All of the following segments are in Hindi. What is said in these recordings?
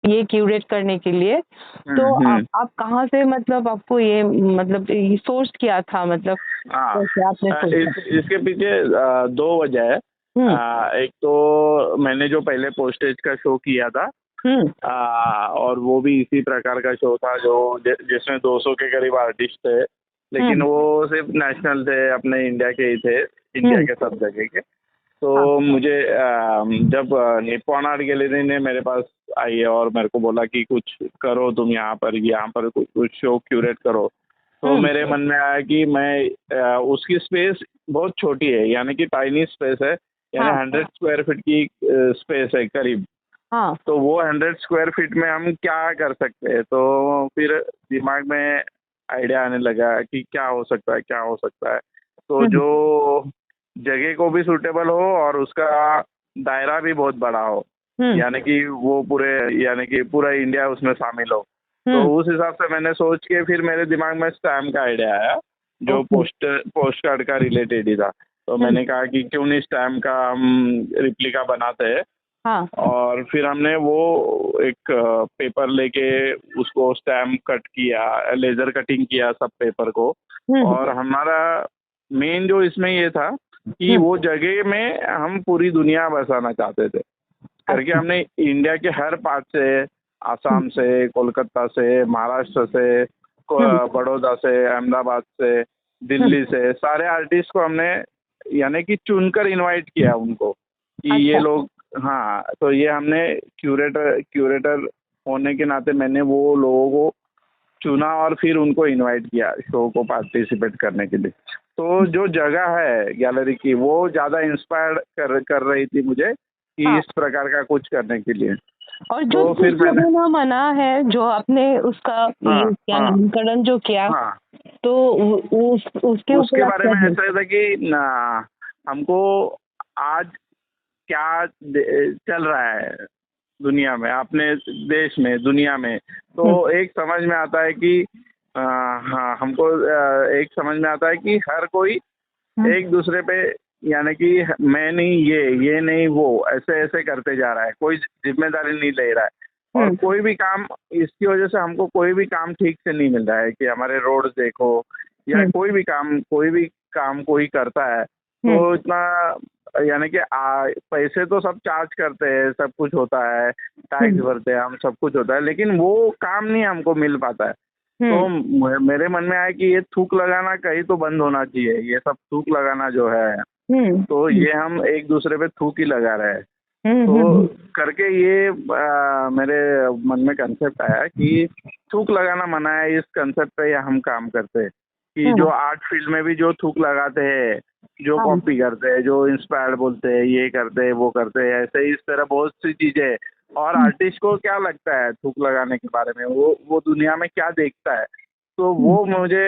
ये क्यूरेट करने के लिए। तो आप कहाँ से मतलब आपको ये मतलब ये सोर्स किया था मतलब हाँ, कैसे आपने सोचा? इसके पीछे दो वजह है। एक तो मैंने जो पहले पोस्टेज का शो किया था, और वो भी इसी प्रकार का शो था जो जिसमें 200 के करीब आर्टिस्ट थे, लेकिन वो सिर्फ नेशनल थे, अपने इंडिया के ही थे, इंडिया के सब जगह के। तो मुझे जब निप्पॉन आर्ट गैलरी ने मेरे पास आई और मेरे को बोला कि कुछ करो तुम यहाँ पर कुछ शो क्यूरेट करो, तो मेरे मन में आया कि मैं उसकी स्पेस बहुत छोटी है, यानी कि टाइनी स्पेस है, यानी 100 स्क्वायर फीट की स्पेस है करीब। तो वो 100 स्क्वायर फीट में हम क्या कर सकते हैं, तो फिर दिमाग में आइडिया आने लगा कि क्या हो सकता है, क्या हो सकता है। तो जो जगह को भी सूटेबल हो और उसका दायरा भी बहुत बड़ा हो, यानी कि वो पूरा इंडिया उसमें शामिल हो। तो उस हिसाब से मैंने सोच के फिर मेरे दिमाग में स्टैम्प का आइडिया आया, जो पोस्ट कार्ड का रिलेटेड ही था। तो मैंने कहा कि क्यों नहीं स्टैम्प का हम रिप्लिका बनाते हैं। और फिर हमने वो एक पेपर लेके उसको स्टैम्प कट किया, लेजर कटिंग किया सब पेपर को। और हमारा मेन जो इसमें ये था कि वो जगह में हम पूरी दुनिया बसाना चाहते थे करके। हमने इंडिया के हर पार्ट से, आसाम से, कोलकाता से, महाराष्ट्र से, बड़ौदा से, अहमदाबाद से, दिल्ली से, सारे आर्टिस्ट को हमने यानी कि चुनकर इनवाइट किया उनको कि ये लोग। हाँ, तो ये हमने क्यूरेटर होने के नाते मैंने वो लोगों को चुना और फिर उनको इनवाइट किया शो को पार्टिसिपेट करने के लिए। तो जो जगह है गैलरी की वो ज़्यादा इंस्पायर कर रही थी मुझे कि इस प्रकार का कुछ करने के लिए। और जो तो फिर मैंने मना है जो आपने उसका क्या नामकरण जो किया, तो उसके बारे में ऐसा था कि हमको आज क्या चल रहा है दुनिया में, अपने देश में, दुनिया में, तो एक समझ में आता है कि हाँ, हमको एक समझ में आता है कि हर कोई एक दूसरे पे, यानी कि मैं नहीं ये नहीं वो, ऐसे ऐसे करते जा रहा है, कोई जिम्मेदारी नहीं ले रहा है। और कोई भी काम, इसकी वजह से हमको कोई भी काम ठीक से नहीं मिल रहा है कि हमारे रोड देखो या कोई भी काम कोई करता है तो इतना, यानी कि पैसे तो सब चार्ज करते हैं, सब कुछ होता है, टैक्स भरते हैं हम, सब कुछ होता है, लेकिन वो काम नहीं हमको मिल पाता है। तो मेरे मन में आया कि ये थूक लगाना कहीं तो बंद होना चाहिए, ये सब थूक लगाना जो है, तो ये हम एक दूसरे पे थूक ही लगा रहे हैं। तो करके ये मेरे मन में कंसेप्ट आया कि थूक लगाना मना है, इस कंसेप्ट पे हम काम करते हैं कि जो आर्ट फील्ड में भी जो थूक लगाते हैं, जो कॉपी करते हैं, जो इंस्पायर्ड बोलते हैं, ये करते हैं, वो करते हैं, ऐसे ही इस तरह बहुत सी चीजें। और आर्टिस्ट को क्या लगता है थूक लगाने के बारे में, वो दुनिया में क्या देखता है, तो वो मुझे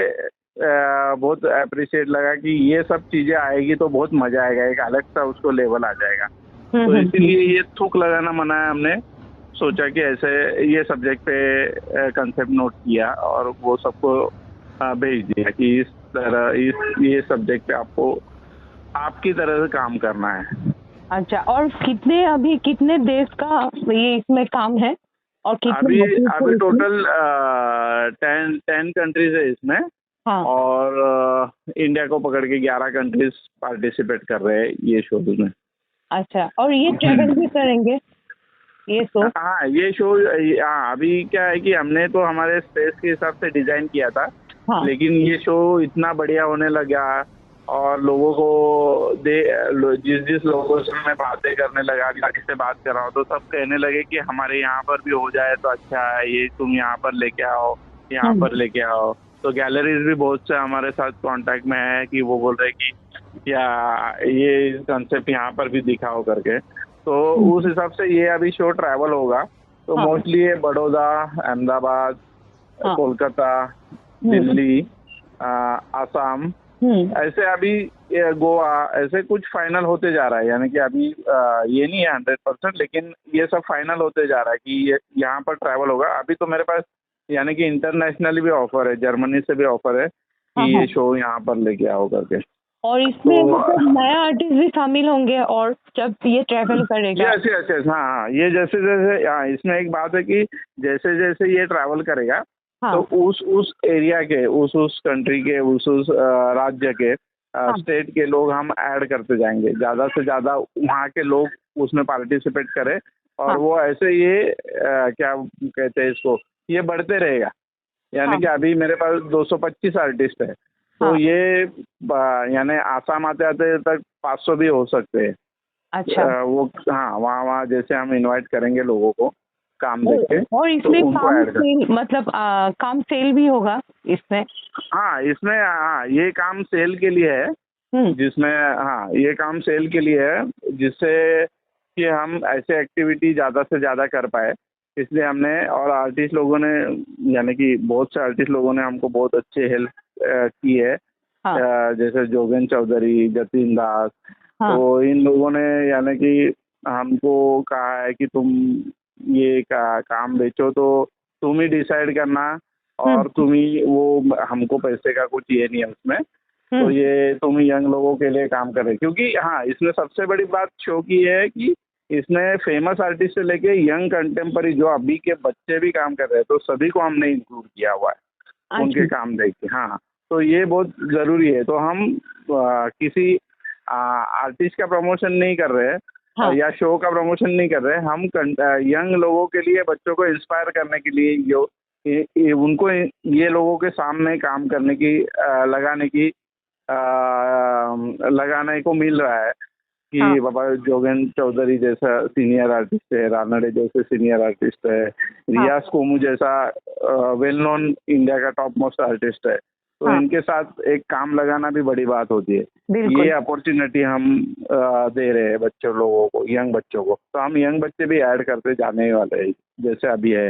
बहुत अप्रिशिएट लगा कि ये सब चीजें आएगी तो बहुत मजा आएगा, एक अलग सा उसको लेवल आ जाएगा। तो इसीलिए ये थूक लगाना मना है, हमने सोचा कि ऐसे ये सब्जेक्ट पे कंसेप्ट नोट किया और वो सबको भेज दिया कि इस तरह ये सब्जेक्ट पे आपको आपकी तरह से काम करना है। अच्छा, और कितने देश का ये इसमें काम है और कितने अभी टोटल 10 कंट्रीज है इसमें। और इंडिया को पकड़ के 11 कंट्रीज पार्टिसिपेट कर रहे हैं ये शो में। अच्छा, और ये ट्रैवल भी करेंगे ये शो? हाँ, ये शो, हाँ, अभी क्या है कि हमने तो हमारे स्पेस के हिसाब से डिजाइन किया था, लेकिन ये शो इतना बढ़िया होने लगा और लोगों को जिस लोगों से मैं बातें करने लगा, जिससे बात कर रहा हूँ, तो सब कहने लगे कि हमारे यहाँ पर भी हो जाए तो अच्छा है, ये तुम यहाँ पर लेके आओ, यहाँ पर लेके आओ। तो गैलरीज भी बहुत से हमारे साथ कांटेक्ट में है कि वो बोल रहे कि क्या ये कंसेप्ट यहाँ पर भी दिखाओ करके। तो उस हिसाब से ये अभी शो ट्रैवल होगा, तो मोस्टली ये बड़ौदा, अहमदाबाद, कोलकाता, दिल्ली, आसाम, ऐसे अभी गोवा, ऐसे कुछ फाइनल होते जा रहा है, यानी कि अभी ये नहीं है 100%, लेकिन ये सब फाइनल होते जा रहा है कि ये यहाँ पर ट्रैवल होगा। अभी तो मेरे पास यानी कि इंटरनेशनली भी ऑफर है, जर्मनी से भी ऑफर है कि ये शो यहाँ पर लेके आओ करके। और इसमें तो मतलब नया आर्टिस्ट भी शामिल होंगे और जब ये ट्रैवल करेगा। यस यस यस, हाँ हाँ, ये जैसे जैसे, हाँ, इसमें एक बात है कि जैसे जैसे ये ट्रैवल करेगा हाँ तो उस एरिया के, उस कंट्री के, उस राज्य के, हाँ स्टेट के लोग हम ऐड करते जाएंगे, ज़्यादा से ज़्यादा वहाँ के लोग उसमें पार्टिसिपेट करें। और हाँ वो ऐसे ये क्या कहते हैं इसको, ये बढ़ते रहेगा। यानी हाँ कि अभी मेरे पास 225 आर्टिस्ट है, तो हाँ। ये यानी आसाम आते आते तक 500 भी हो सकते हैं। अच्छा। वो हाँ, वहाँ वहाँ जैसे हम इनवाइट करेंगे लोगों को काम देख के, और तो इसमें उनको काम ऐड कर। सेल मतलब काम सेल भी होगा इसमें। हाँ, इसमें हाँ, ये काम सेल के लिए है, जिसमें हाँ, ये काम सेल के लिए है, जिससे कि हम ऐसे एक्टिविटी ज़्यादा से ज़्यादा कर पाए। इसलिए हमने, और आर्टिस्ट लोगों ने, यानी कि बहुत से आर्टिस्ट लोगों ने हमको बहुत अच्छे हेल्प की है। हाँ जैसे जोगेन चौधरी, जतिन दास, हाँ तो इन लोगों ने यानी कि हमको कहा है कि तुम ये काम बेचो तो तुम ही डिसाइड करना, और तुम ही वो, हमको पैसे का कुछ ये नहीं है उसमें। तो ये तुम यंग लोगों के लिए काम कर रहे, क्योंकि हाँ, इसमें सबसे बड़ी बात शो की है कि इसमें फेमस आर्टिस्ट से लेके यंग कंटेम्पररी जो अभी के बच्चे भी काम कर रहे हैं, तो सभी को हमने इंक्लूड किया हुआ है उनके काम देख के। हाँ, तो ये बहुत ज़रूरी है। तो हम किसी आर्टिस्ट का प्रमोशन नहीं कर रहे हैं, हाँ या शो का प्रमोशन नहीं कर रहे हैं। हम यंग लोगों के लिए, बच्चों को इंस्पायर करने के लिए, जो उनको ये लोगों के सामने काम करने की, लगाने को मिल रहा है हाँ कि बाबा जोगेन चौधरी जैसा सीनियर आर्टिस्ट है, रानड़े जैसे सीनियर आर्टिस्ट है, रियाज कोमू जैसा वेल नोन इंडिया का टॉप मोस्ट आर्टिस्ट है, तो इनके साथ एक काम लगाना भी बड़ी बात होती है। ये अपॉर्चुनिटी हम दे रहे हैं बच्चों लोगों को, यंग बच्चों को। तो हम यंग बच्चे भी ऐड करते जाने वाले हैं, जैसे अभी है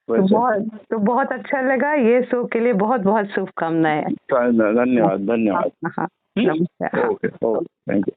वैसे। तो बहुत अच्छा लगा। ये शो के लिए बहुत बहुत शुभकामनाएं। धन्यवाद धन्यवाद। हाँ, नमस्कार। Okay okay, thank you.